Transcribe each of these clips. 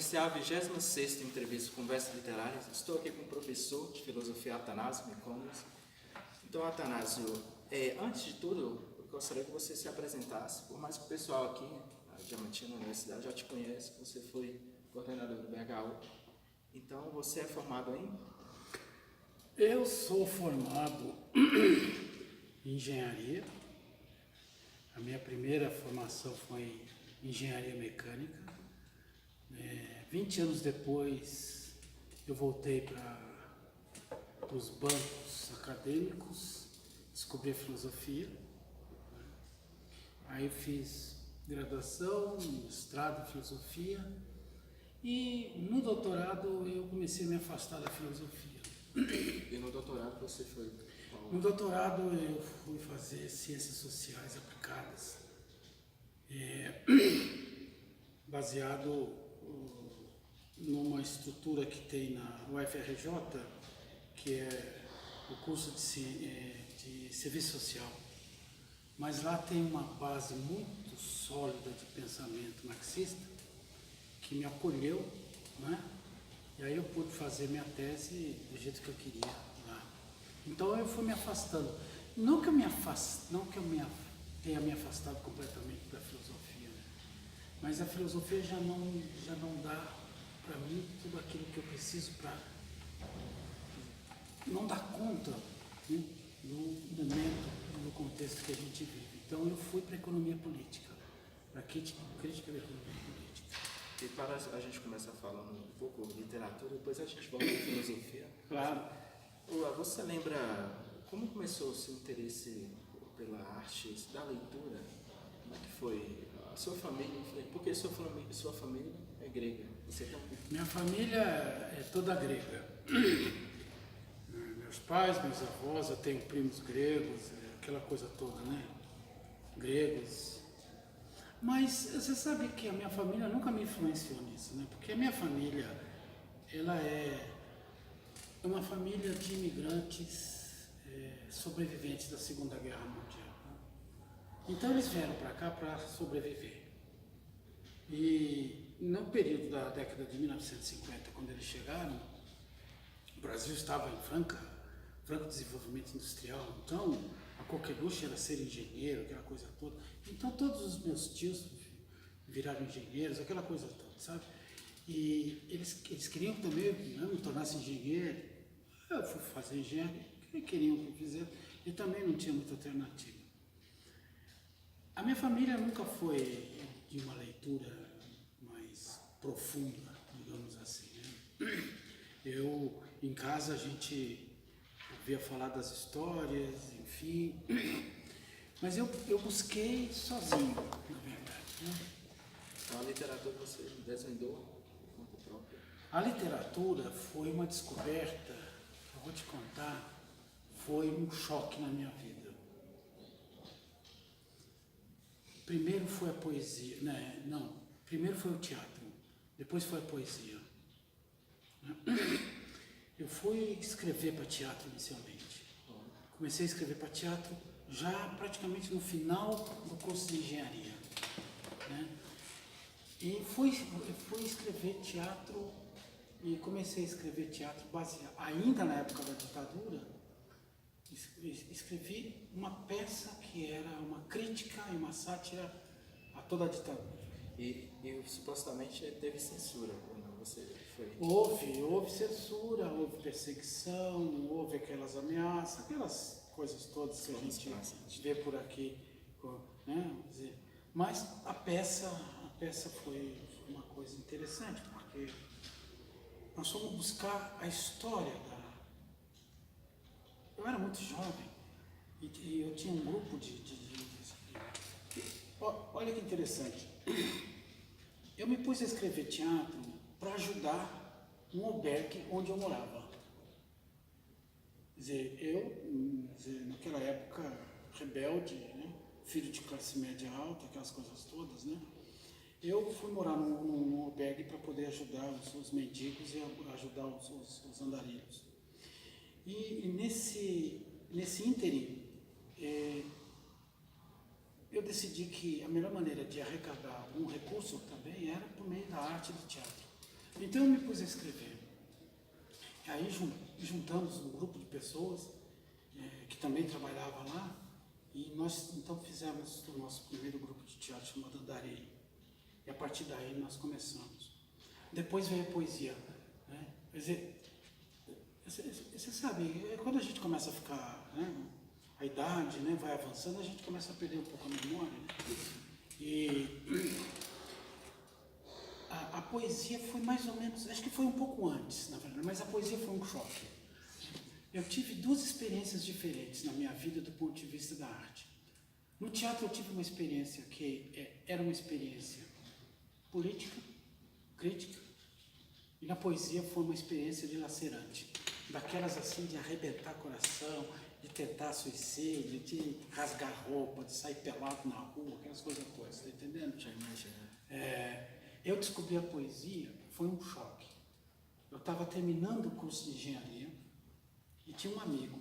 iniciar a 26ª entrevista de Conversa Literária, estou aqui com o professor de filosofia Atanásio Nicomas. Então, Atanásio, antes de tudo, eu gostaria que você se apresentasse, por mais que o pessoal aqui, a Diamantina Universidade, já te conhece, você foi coordenador do BHU. Então, você é formado em? Eu sou formado em engenharia. A minha primeira formação foi em engenharia mecânica. 20 anos depois, eu voltei para os bancos acadêmicos, descobri a filosofia. Aí eu fiz graduação, mestrado em filosofia e no doutorado eu comecei a me afastar da filosofia. E no doutorado você foi? No doutorado eu fui fazer ciências sociais aplicadas, baseado numa estrutura que tem na UFRJ, que é o curso de serviço social. Mas lá tem uma base muito sólida de pensamento marxista que me acolheu, né? E aí eu pude fazer minha tese do jeito que eu queria lá. Então eu fui me afastando. Não que eu tenha me afastado completamente da filosofia, né? Mas a filosofia já não dá para mim tudo aquilo que eu preciso para não dar conta, né, no momento, no contexto que a gente vive. Então eu fui para a economia política, para a crítica da economia política. E para a gente começar falando um pouco de literatura, depois a gente volta à filosofia. Claro. Você lembra como começou o seu interesse pela arte, da leitura? Como é que foi? A sua família, porque sua família é grega. Você tem Minha família é toda grega. Meus pais, meus avós, eu tenho primos gregos, aquela coisa toda, né? Gregos. Mas você sabe que a minha família nunca me influenciou nisso, né? Porque a minha família, ela é uma família de imigrantes sobreviventes da Segunda Guerra Mundial. Né? Então eles vieram para cá para sobreviver. E no período da década de 1950, quando eles chegaram, o Brasil estava em franco desenvolvimento industrial, então a coqueluche era ser engenheiro, aquela coisa toda. Então todos os meus tios viraram engenheiros, aquela coisa toda, sabe? E eles queriam também que eu me tornasse engenheiro. Eu fui fazer engenharia, queriam que eu fizesse, e também não tinha muita alternativa. A minha família nunca foi de uma leitura mais profunda, digamos assim, né? Em casa a gente ouvia falar das histórias, enfim, mas eu busquei sozinho, na verdade, né? Então a literatura você desvendou por conta própria? A literatura foi uma descoberta, eu vou te contar, foi um choque na minha vida. Primeiro foi a poesia, né? Não, primeiro foi o teatro, depois foi a poesia. Eu fui escrever para teatro inicialmente. Comecei a escrever para teatro já praticamente no final do curso de engenharia, né? E fui escrever teatro e comecei a escrever teatro baseado, ainda na época da ditadura, escrevi uma peça que era uma crítica e uma sátira a toda a ditadura. E supostamente teve censura quando você foi? Houve censura, houve perseguição, houve aquelas ameaças, aquelas coisas todas que a gente vê por aqui, né? Mas a peça foi uma coisa interessante, porque nós fomos buscar a história da... Eu era muito jovem e eu tinha um grupo Olha que interessante. Eu me pus a escrever teatro para ajudar um albergue onde eu morava. Quer dizer, naquela época, rebelde, né? Filho de classe média alta, aquelas coisas todas, né? Eu fui morar num albergue para poder ajudar os mendigos e ajudar os andarilhos. E nesse ínterim, eu decidi que a melhor maneira de arrecadar um recurso também era por meio da arte do teatro. Então eu me pus a escrever. E aí juntamos um grupo de pessoas que também trabalhava lá, e nós então fizemos o nosso primeiro grupo de teatro chamado Andarei. E a partir daí nós começamos. Depois veio a poesia, né? Quer dizer, você sabe, quando a gente começa a ficar, né, a idade, né, vai avançando, a gente começa a perder um pouco a memória, né? E a poesia foi mais ou menos, acho que foi um pouco antes, na verdade, mas a poesia foi um choque. Eu tive duas experiências diferentes na minha vida do ponto de vista da arte. No teatro eu tive uma experiência que era uma experiência política, crítica, e na poesia foi uma experiência dilacerante, daquelas assim de arrebentar coração, de tentar suicídio, de rasgar roupa, de sair pelado na rua, aquelas coisas todas, tá entendendo? Já imagina. Eu descobri a poesia, foi um choque. Eu estava terminando o curso de engenharia e tinha um amigo,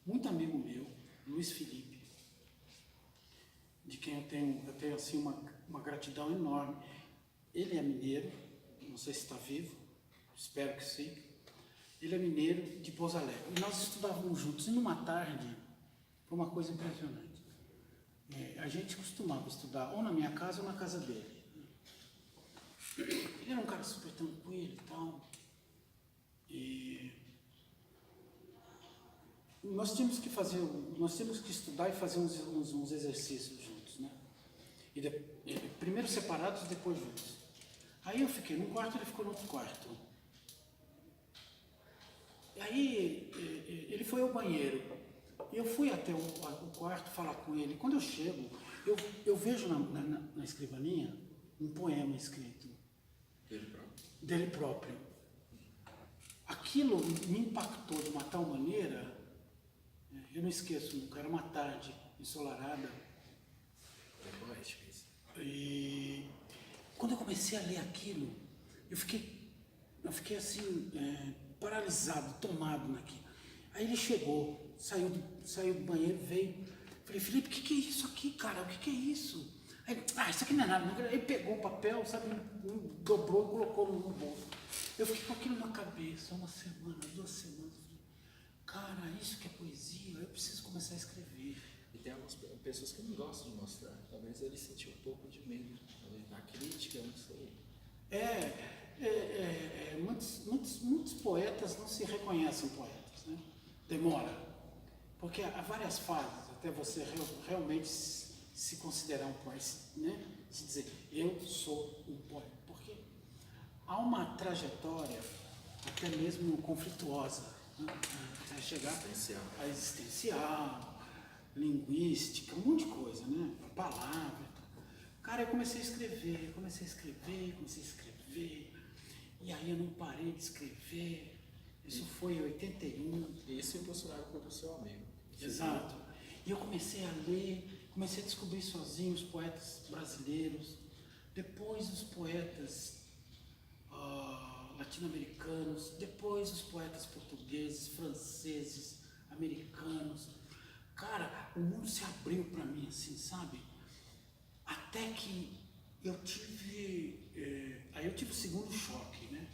muito amigo meu, Luiz Felipe, de quem eu tenho assim uma gratidão enorme. Ele é mineiro, não sei se está vivo, espero que sim. Ele é mineiro de Pouso Alegre. E nós estudávamos juntos, e numa tarde, foi uma coisa impressionante. A gente costumava estudar ou na minha casa ou na casa dele. Ele era um cara super tranquilo e tal. E nós tínhamos que estudar e fazer uns exercícios juntos, né? Primeiro separados, depois juntos. Aí eu fiquei num quarto, ele ficou no outro quarto. E aí ele foi ao banheiro. E eu fui até o quarto falar com ele. Quando eu chego, eu vejo na escrivaninha um poema escrito. Dele próprio. Aquilo me impactou de uma tal maneira, eu não esqueço nunca, era uma tarde ensolarada. É poético isso. E quando eu comecei a ler aquilo, eu fiquei assim, paralisado, tomado naquilo. Aí ele chegou, saiu do banheiro, veio. Falei, Felipe, o que é isso aqui, cara? O que é isso? Aí, isso aqui não é nada. Ele pegou o papel, sabe, dobrou e colocou no bolso. Eu fiquei com aquilo na cabeça, uma semana, 2 semanas. Cara, isso que é poesia, eu preciso começar a escrever. E tem algumas pessoas que não gostam de mostrar. Talvez ele sentiu um pouco de medo da crítica, não sei. Muitos poetas não se reconhecem poetas, né? Demora. Porque há várias fases até você realmente se considerar um poeta, né? Se dizer, eu sou um poeta. Porque há uma trajetória, até mesmo conflituosa, né? Até chegar a existencial, linguística, um monte de coisa, né? A palavra. Cara, eu comecei a escrever. E aí eu não parei de escrever. Isso foi em 81. E isso impulsionado pelo seu amigo. Exato. E eu comecei a ler, comecei a descobrir sozinho os poetas brasileiros, depois os poetas latino-americanos, depois os poetas portugueses, franceses, americanos. Cara, o mundo se abriu para mim, assim, sabe? Até que eu tive... aí eu tive o segundo choque, né?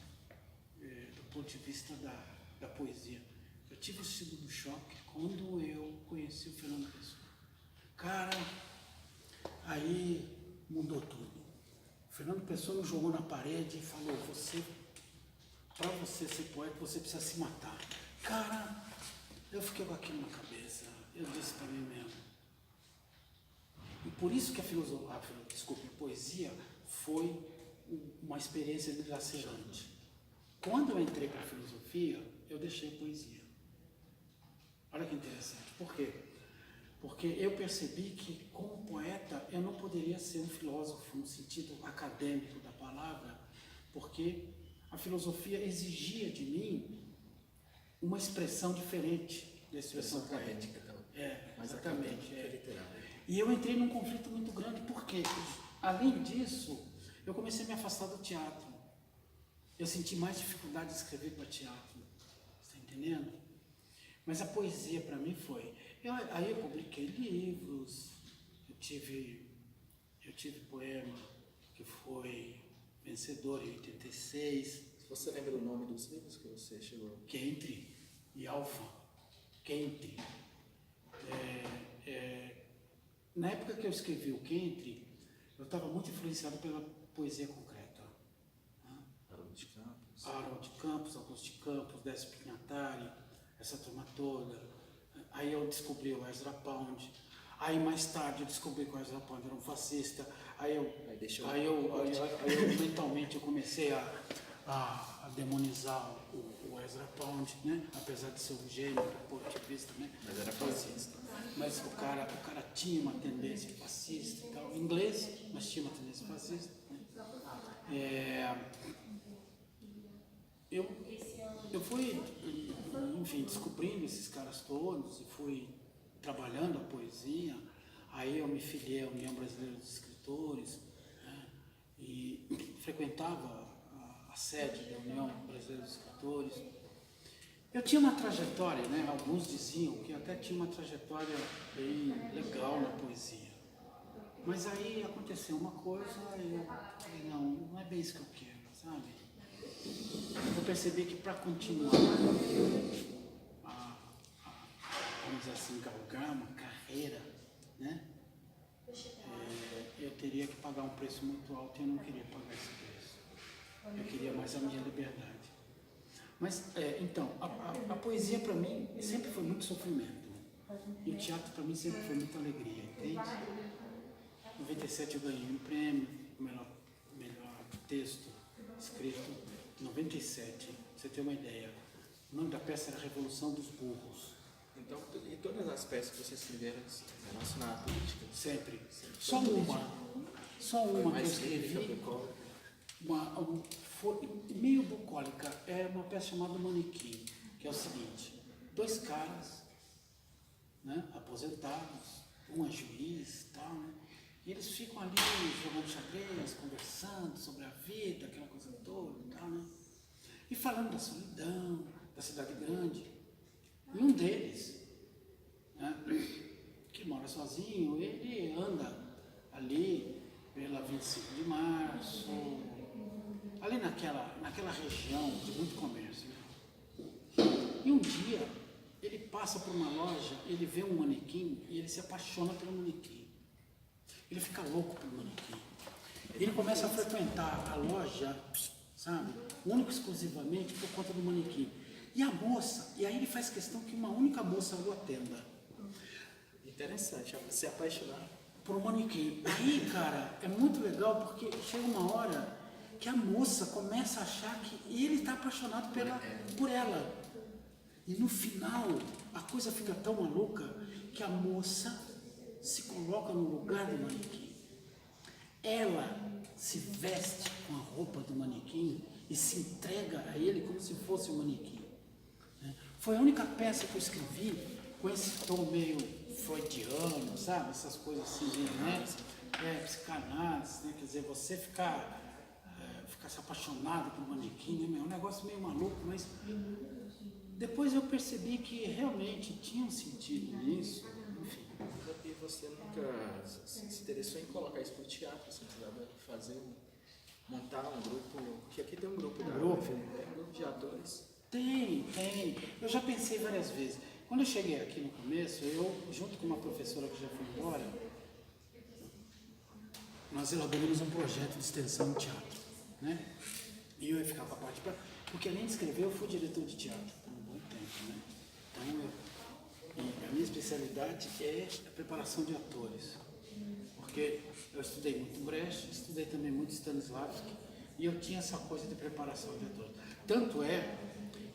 Do ponto de vista da poesia. Eu tive o segundo choque quando eu conheci o Fernando Pessoa. Cara, aí mudou tudo. O Fernando Pessoa me jogou na parede e falou, para você ser poeta, você precisa se matar. Cara, eu fiquei com aquilo na cabeça. Eu disse para mim mesmo. E por isso que a poesia foi uma experiência dilacerante. Quando eu entrei para a filosofia, eu deixei a poesia. Olha que interessante. Por quê? Porque eu percebi que, como poeta, eu não poderia ser um filósofo no sentido acadêmico da palavra, porque a filosofia exigia de mim uma expressão diferente da expressão acadêmica. Mas exatamente. Literária. E eu entrei num conflito muito grande, porque, além disso, eu comecei a me afastar do teatro. Eu senti mais dificuldade de escrever para teatro. Está entendendo? Mas a poesia, para mim, foi... Aí eu publiquei livros, eu tive poema que foi Vencedor em 86. Você lembra o nome dos livros que você chegou? Gentry e Alpha. Gentry. Na época que eu escrevi o Gentry, eu estava muito influenciado pela poesia concreta. Haroldo de Campos. Haroldo de Campos, Augusto de Campos, Décio Pignatari, essa turma toda. Aí eu descobri o Ezra Pound. Aí mais tarde eu descobri que o Ezra Pound era um fascista. Aí eu mentalmente eu comecei a demonizar o Ezra Pound, né? Apesar de ser um gênio positivista, né? Mas era fascista. Mas o cara tinha uma tendência fascista e tal, inglês, mas tinha uma tendência fascista. Né? Eu fui, enfim, descobrindo esses caras todos e fui trabalhando a poesia. Aí eu me filiei à União Brasileira dos Escritores, né? E frequentava a sede da União Brasileira dos Escritores. Eu tinha uma trajetória, né? Alguns diziam que eu até tinha uma trajetória bem legal na poesia. Mas aí aconteceu uma coisa e eu falei, não é bem isso que eu quero, sabe? Eu percebi que para continuar vamos dizer assim, galgar uma carreira, né? Eu teria que pagar um preço muito alto e eu não queria pagar esse preço. Eu queria mais a minha liberdade. Mas, então, a poesia para mim sempre foi muito sofrimento. E o teatro para mim sempre foi muita alegria, entende? Em 97 eu ganhei um prêmio, melhor texto escrito. Em 97, pra você ter uma ideia, o nome da peça era Revolução dos Burros. Então, e todas as peças que você escreveram relacionadas à política? Sempre. Só uma que eu escrevi. Foi meio bucólica, é uma peça chamada Manequim, que é o seguinte: dois caras, né, aposentados, um é juiz e tal, né, e eles ficam ali jogando xadrez, conversando sobre a vida, aquela coisa toda e tal, né, e falando da solidão, da cidade grande. E um deles, né, que mora sozinho, ele anda ali pela 25 de março, ali naquela região de muito comércio. E um dia, ele passa por uma loja, ele vê um manequim e ele se apaixona pelo manequim. Ele fica louco pelo manequim. Ele começa a frequentar a loja, sabe, único exclusivamente por conta do manequim. E a moça, e aí ele faz questão que uma única moça o atenda. Interessante, se apaixonar por um manequim. Aí, cara, é muito legal porque chega uma hora que a moça começa a achar que ele está apaixonado por ela. E no final, a coisa fica tão maluca que a moça se coloca no lugar do manequim. Ela se veste com a roupa do manequim e se entrega a ele como se fosse um manequim. Foi a única peça que eu escrevi com esse tom meio freudiano, sabe? Essas coisas assim, né? Psicanálise, né? Quer dizer, você ficar se apaixonado por um manequim, né? É um negócio meio maluco, mas depois eu percebi que realmente tinha um sentido nisso, enfim. E você nunca se interessou em colocar isso para o teatro, você precisava montar um grupo, porque aqui tem um grupo um grupo de atores. Tem. Eu já pensei várias vezes. Quando eu cheguei aqui no começo, eu, junto com uma professora que já foi embora, nós elaboramos um projeto de extensão no teatro, né? E eu ia ficar com a parte porque além de escrever, eu fui diretor de teatro por um bom tempo, né? Então, a minha especialidade é a preparação de atores, porque eu estudei muito Brecht, estudei também muito Stanislavski, e eu tinha essa coisa de preparação de atores. Tanto é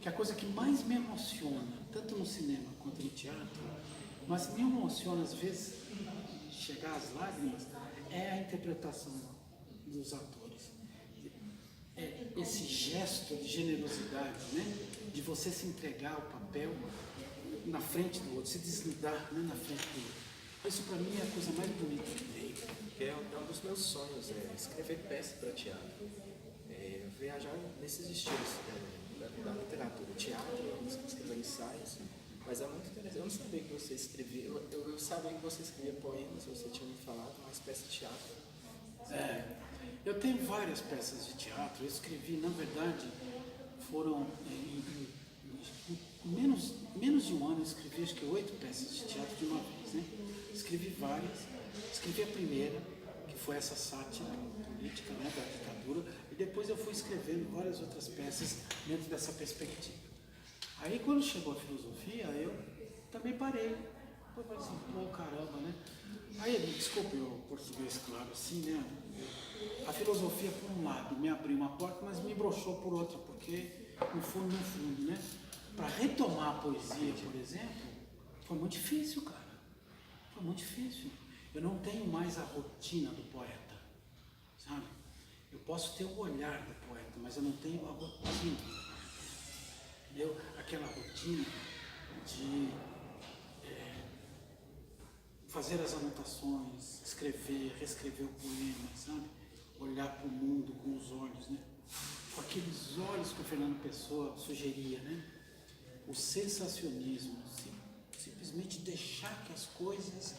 que a coisa que mais me emociona, tanto no cinema quanto no teatro, mas me emociona às vezes chegar às lágrimas, é a interpretação dos atores. Esse gesto de generosidade, né? De você se entregar ao papel na frente do outro, se desnudar, né? Na frente do outro. Isso para mim é a coisa mais bonita que tem. É um dos meus sonhos, escrever peça para teatro. Viajar nesses estilos da literatura, teatro, escrever ensaios, mas é muito interessante. Eu não sabia que você escrevia, eu sabia que você escrevia poemas, você tinha me falado, mas peça de teatro. Eu tenho várias peças de teatro, eu escrevi, na verdade, foram menos de um ano, eu escrevi acho que 8 peças de teatro de uma vez, né? Escrevi várias, escrevi a primeira, que foi essa sátira política, né, da ditadura, e depois eu fui escrevendo várias outras peças dentro dessa perspectiva. Aí quando chegou a filosofia, eu também parei. Eu falei assim, pô, caramba, né? Aí, desculpe o português claro assim, né? A filosofia, por um lado, me abriu uma porta, mas me broxou por outra, porque, no fundo, né? Para retomar a poesia, por exemplo, foi muito difícil, cara. Foi muito difícil. Eu não tenho mais a rotina do poeta, sabe? Eu posso ter o olhar do poeta, mas eu não tenho a rotina. Entendeu? Aquela rotina de fazer as anotações, escrever, reescrever o poema, sabe? Olhar para o mundo com os olhos, né? Com aqueles olhos que o Fernando Pessoa sugeria, né? O sensacionismo, simplesmente deixar que as coisas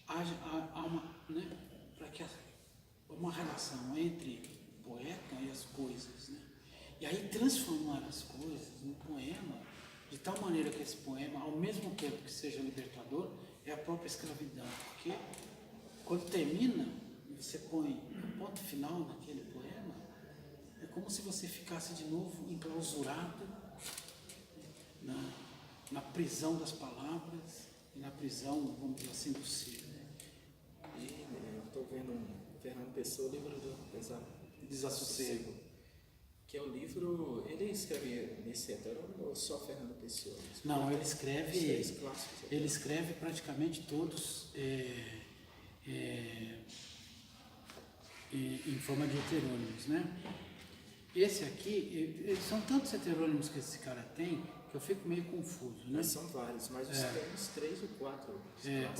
haja uma, né? Para que uma relação entre o poeta e as coisas, né? E aí transformar as coisas no poema de tal maneira que esse poema, ao mesmo tempo que seja libertador, é a própria escravidão, porque quando termina, você põe um ponto final naquele poema, é como se você ficasse de novo enclausurado na prisão das palavras e na prisão, vamos dizer assim, do ser. E eu estou vendo Fernando Pessoa, o livro do Desassossego, que é o livro, ele escreve nesse heterônimo ou só Fernando Pessoa? Não, ele escreve, clássicos, ele escreve praticamente todos em forma de heterônimos, né? Esse aqui, são tantos heterônimos que esse cara tem, que eu fico meio confuso, né? Mas são vários, mas tem uns 3 ou 4.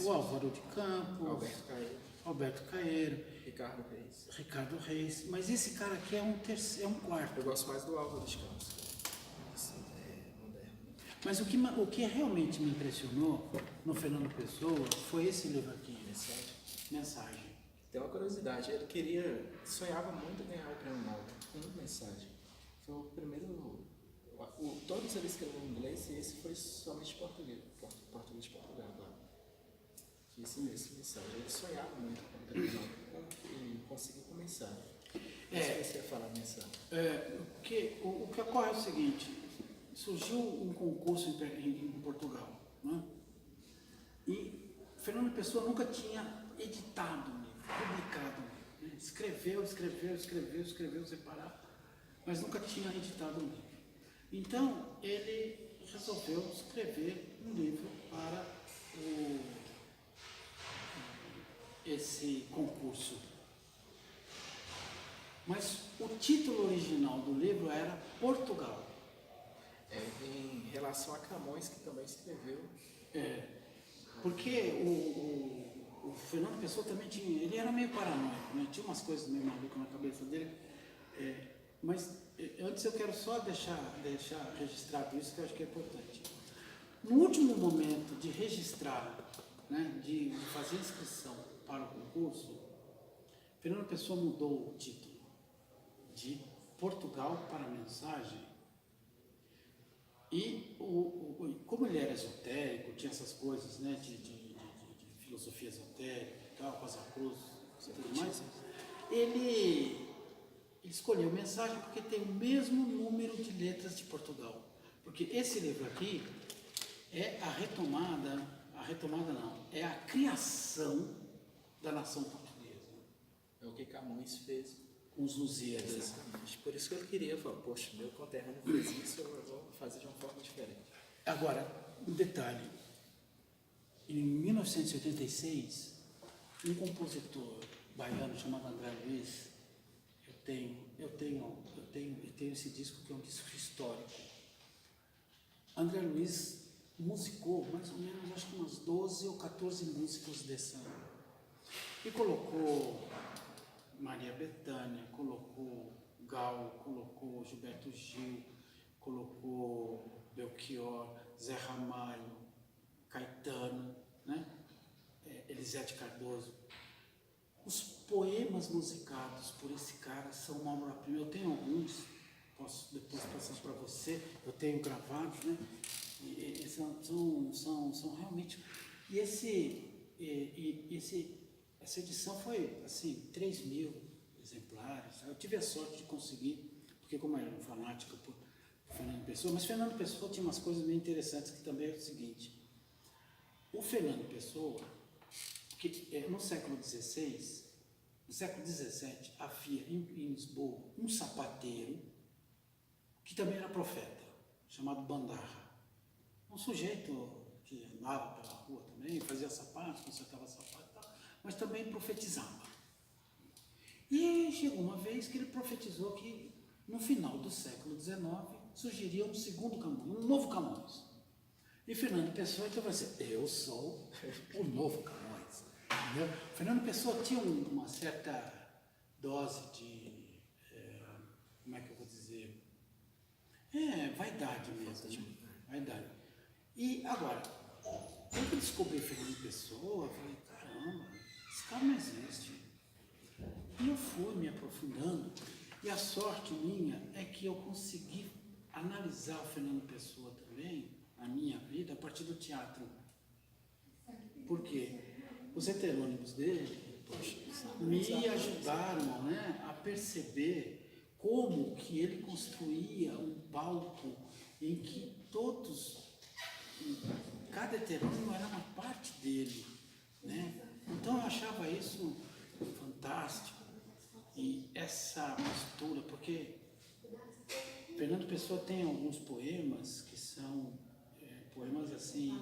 O Álvaro de Campos, Alberto Caeiro, Caeiro, Ricardo Reis. mas esse cara aqui é um quarto. Eu gosto mais do Álvaro de Campos. Assim, moderno. Mas o que realmente me impressionou no Fernando Pessoa foi esse livro aqui, Mensagem. Tem uma curiosidade, ele sonhava muito ganhar o prêmio Nobel com Mensagem. Foi o primeiro, todos eles escreveram em inglês e esse foi somente português de Portugal, claro. Esse Mensagem, ele sonhava muito com o prêmio Nobel e conseguiu começar. Você ia falar Mensagem. O que ocorre é o seguinte, surgiu um concurso em Portugal, né? E Fernando Pessoa nunca tinha editado um livro, publicado um livro, né? Escreveu sem parar, mas nunca tinha editado um livro. Então, ele resolveu escrever um livro para esse concurso. Mas o título original do livro era Portugal. Em relação a Camões, que também escreveu. Porque o Fernando Pessoa também ele era meio paranoico, né? Tinha umas coisas meio malucas na cabeça dele. Mas antes eu quero só deixar registrado isso, que eu acho que é importante. No último momento de registrar, né, de fazer inscrição para o concurso, Fernando Pessoa mudou o título de Portugal para a Mensagem. E como ele era esotérico, tinha essas coisas, né, de filosofia esotérica e tal, Rosa Cruz e tudo mais, ele escolheu Mensagem porque tem o mesmo número de letras de Portugal. Porque esse livro aqui é a retomada não, é a criação da nação portuguesa. É o que Camões fez Com os Lusíadas. Exatamente. Por isso que ele queria falar, poxa, meu conterrâneo fez isso, eu vou fazer de uma forma diferente. Agora, um detalhe. Em 1986, um compositor baiano chamado André Luiz, eu tenho esse disco que é um disco histórico. André Luiz musicou mais ou menos, acho que umas 12 ou 14 músicas dessa. E colocou Maria Bethânia, colocou Gal, colocou Gilberto Gil, colocou Belchior, Zé Ramalho, Caetano, né? Elisete Cardoso. Os poemas musicados por esse cara são uma obra-prima. Eu tenho alguns, posso depois passar para você, eu tenho gravados, né? E são realmente... E essa edição foi, assim, 3.000 exemplares. Eu tive a sorte de conseguir, porque como eu era um fanático por Fernando Pessoa, mas Fernando Pessoa tinha umas coisas meio interessantes, que também é o seguinte: o Fernando Pessoa, que no século XVI, no século XVII, havia em Lisboa um sapateiro que também era profeta, chamado Bandarra. Um sujeito que andava pela rua também, fazia sapatos, consertava sapatos e tal, mas também profetizava. E chegou uma vez que ele profetizou que no final do século XIX surgiria um segundo Camões, um novo Camões. E Fernando Pessoa então vai dizer: eu sou o novo Camões. Entendeu? Fernando Pessoa tinha uma certa dose de, como é que eu vou dizer? Vaidade mesmo, né? Vaidade. E agora, quando eu descobri Fernando Pessoa, eu falei: caramba, esse cara não existe. E eu fui me aprofundando, e a sorte minha é que eu consegui analisar o Fernando Pessoa também, na minha vida, a partir do teatro. Por quê? Os heterônimos dele me ajudaram, né, a perceber como que ele construía um palco em que cada heterônimo era uma parte dele, né? Então eu achava isso fantástico. E essa mistura, porque Fernando Pessoa tem alguns poemas que são poemas assim,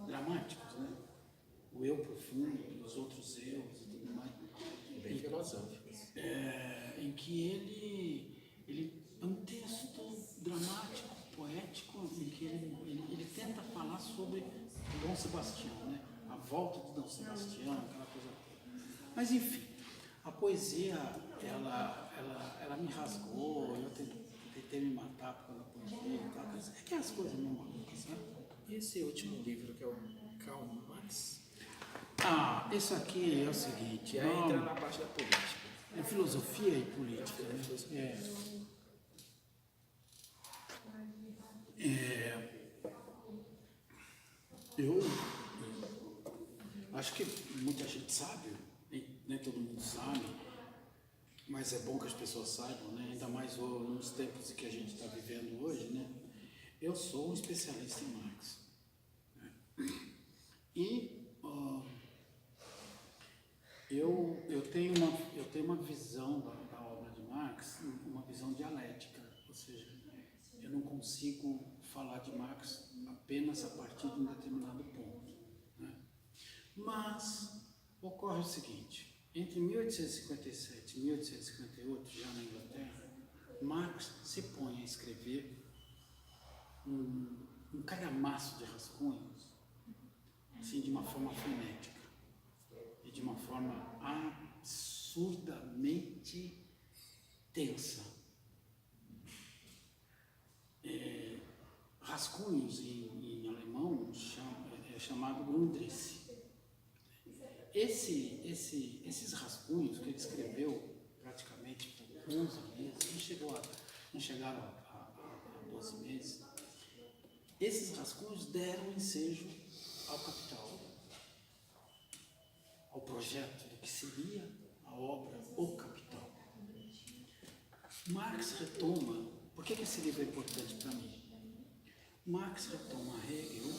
dramáticos, né? O eu profundo e os outros eus e tudo mais. Bem filosófico. Em que ele é um texto dramático, poético, em que ele tenta falar sobre Dom Sebastião, né? A volta de Dom Sebastião, aquela coisa toda. Mas enfim, a poesia, ela me rasgou, eu tentei me matar por causa da poesia e tal. É que as coisas não malucas, sabe? E esse último livro, que é o Karl Marx, Isso aqui é o seguinte, que aí entra na parte da política. É filosofia e política, né? Eu acho que muita gente sabe, nem todo mundo sabe, mas é bom que as pessoas saibam, né? Ainda mais nos tempos em que a gente está vivendo hoje, né? Eu sou um especialista em Marx. Né? E eu tenho uma visão da obra de Marx, uma visão dialética, ou seja, eu não consigo falar de Marx apenas a partir de um determinado ponto. Né? Mas ocorre o seguinte: entre 1857 e 1858, já na Inglaterra, Marx se põe a escrever um calhamaço de rascunhos, assim, de uma forma frenética e de uma forma absurdamente tensa. Rascunhos em alemão é chamado Grundrisse. Esses rascunhos que ele escreveu praticamente por 11 meses, não chegaram a 12 meses, esses rascunhos deram ensejo ao Capital, ao projeto do que seria a obra O Capital. Marx retoma, por que esse livro é importante para mim? Marx retoma Hegel,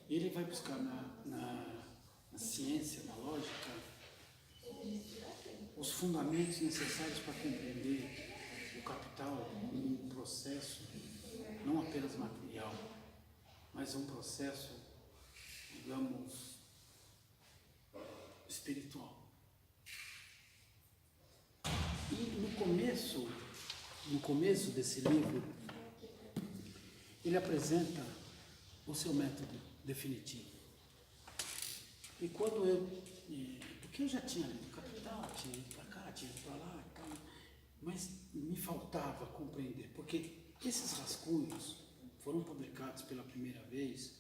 ele vai buscar na ciência, na lógica, os fundamentos necessários para compreender o capital como um processo não apenas material, mas um processo, digamos, espiritual. E no começo desse livro, ele apresenta o seu método definitivo. E porque eu já tinha lido Capital, tinha ido para cá, tinha ido para lá e tal, mas me faltava compreender, porque esses rascunhos foram publicados pela primeira vez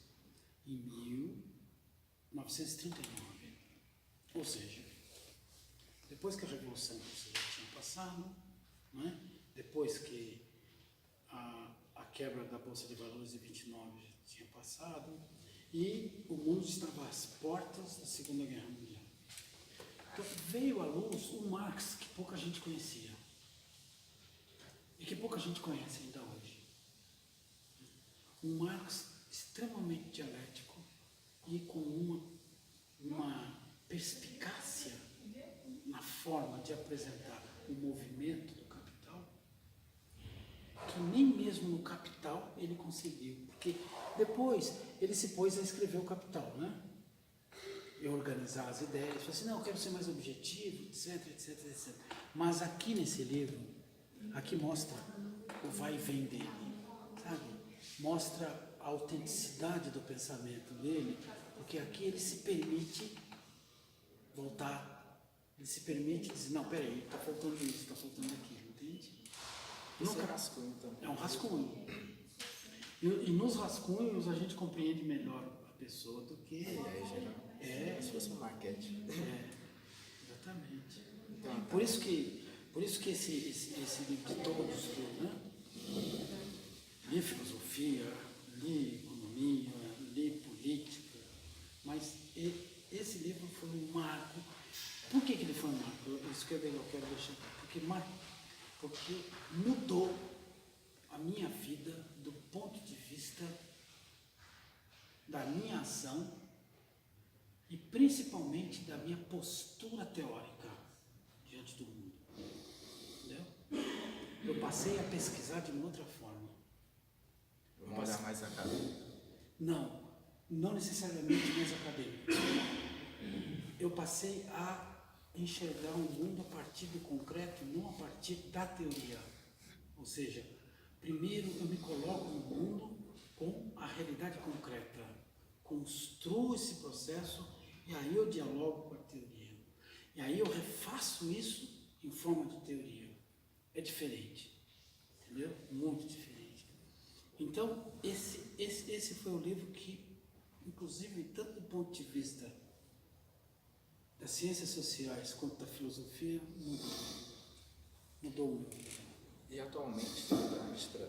em 1939. Ou seja, depois que a Revolução Russa já tinha passado, não é? Depois que a quebra da Bolsa de Valores de 29 já tinha passado, e o mundo estava às portas da Segunda Guerra Mundial. Então veio à luz o Marx, que pouca gente conhecia, e que pouca gente conhece ainda hoje. Um Marx extremamente dialético e com uma perspicácia na forma de apresentar o movimento do capital, que nem mesmo no Capital ele conseguiu, porque depois ele se pôs a escrever o Capital, né? E organizar as ideias, falou assim, não, eu quero ser mais objetivo, etc, etc, etc. Mas aqui nesse livro, aqui mostra o vai e vem dele, sabe? Mostra a autenticidade do pensamento dele, porque aqui ele se permite voltar, ele se permite dizer, não, peraí, está faltando isso, está faltando aquilo, entende? Isso é rascunho também. É um rascunho. E nos rascunhos a gente compreende melhor a pessoa do que... É, se fosse um maquete. Exatamente. Então, tá. Por isso que esse livro de todos, né? Li filosofia, li economia, li política, mas esse livro foi um marco. Por que ele foi um marco? Isso que eu quero deixar claro. Porque mudou a minha vida do ponto de vista da minha ação e principalmente da minha postura teórica diante do mundo. Entendeu? Eu passei a pesquisar de uma outra forma. Vamos olhar mais acadêmico. Não necessariamente mais acadêmico. Eu passei a enxergar o mundo a partir do concreto, não a partir da teoria. Ou seja, primeiro eu me coloco no mundo com a realidade concreta, construo esse processo e aí eu dialogo com a teoria. E aí eu refaço isso em forma de teoria. É diferente, entendeu? Muito diferente. Então, esse foi o livro que, inclusive, tanto do ponto de vista das ciências sociais quanto da filosofia, mudou muito. E atualmente,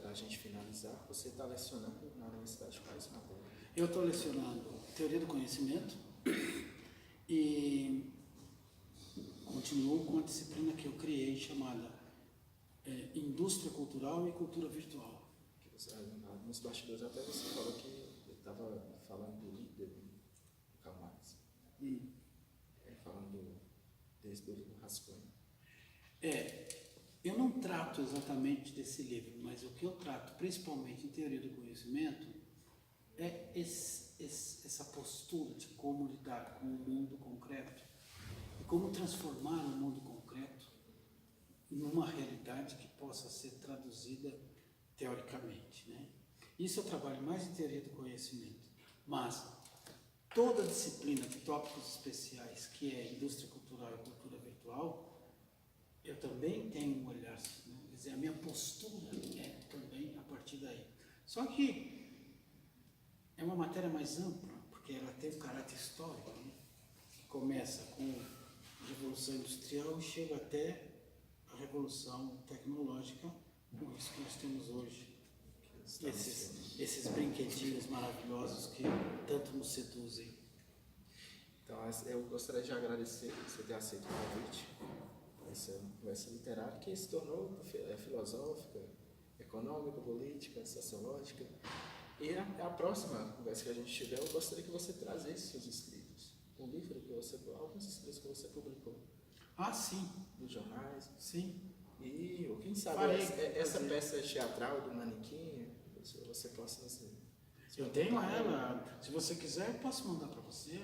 para a gente finalizar, você está lecionando na Universidade de quais matérias? Eu estou lecionando Teoria do Conhecimento e continuo com a disciplina que eu criei chamada Indústria Cultural e Cultura Virtual. Nos bastidores até você falou que estava falando do líder do Karl Marx. Falando desde o rascunho. Eu não trato exatamente desse livro, mas o que eu trato, principalmente em Teoria do Conhecimento, é essa postura de como lidar com o mundo concreto e como transformar o mundo concreto numa realidade que possa ser traduzida teoricamente, né? Isso eu trabalho mais em Teoria do Conhecimento, mas toda a disciplina de tópicos especiais, que é Indústria Cultural e Cultura Virtual, eu também tenho um olhar, né? Quer dizer, a minha postura é também a partir daí. Só que é uma matéria mais ampla, porque ela tem um caráter histórico, né? Começa com a Revolução Industrial e chega até a Revolução Tecnológica, com isso que nós temos hoje. Esses brinquedinhos maravilhosos que tanto nos seduzem. Então, eu gostaria de agradecer você ter aceito o convite para essa conversa literária, que se tornou filosófica, econômica, política, sociológica. E a próxima conversa que a gente tiver, eu gostaria que você trazesse seus escritos. Um livro que você, alguns escritos que você publicou. Ah, sim. Dos jornais. Sim. E, ou quem sabe, essa peça teatral do manequim, você possa fazer. Eu tenho ela. Se você quiser, eu posso mandar para você.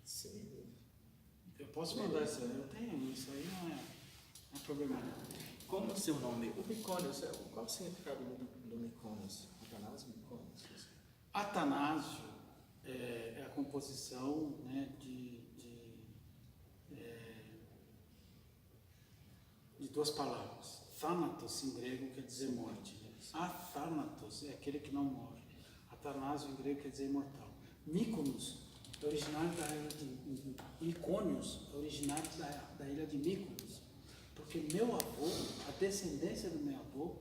Sim. Eu posso mandar essa. Eu tenho. Isso aí não é problema. Como é o seu nome? O Mykonos, qual o significado do Mykonos? Atanásio Mykonos? Atanásio é a composição, né, de duas palavras. Thanatos, em grego, quer dizer morte. Athanatos é aquele que não morre. Atanásio, em grego, quer dizer imortal. Mykonos é originário da ilha de Mykonos, é originário da ilha de Mykonos, porque meu avô, a descendência do meu avô,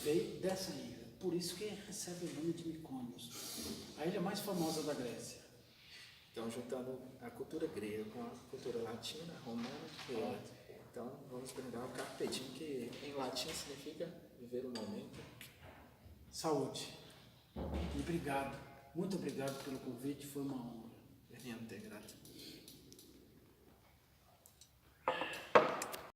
veio dessa ilha. Por isso que recebe o nome de Mykonos, a ilha mais famosa da Grécia. Então, juntando a cultura grega com a cultura latina, romana, então vamos brindar o Carpe Diem, que em latim significa viver o momento. Saúde. E obrigado. Muito obrigado pelo convite, foi uma honra. Niente, grazie.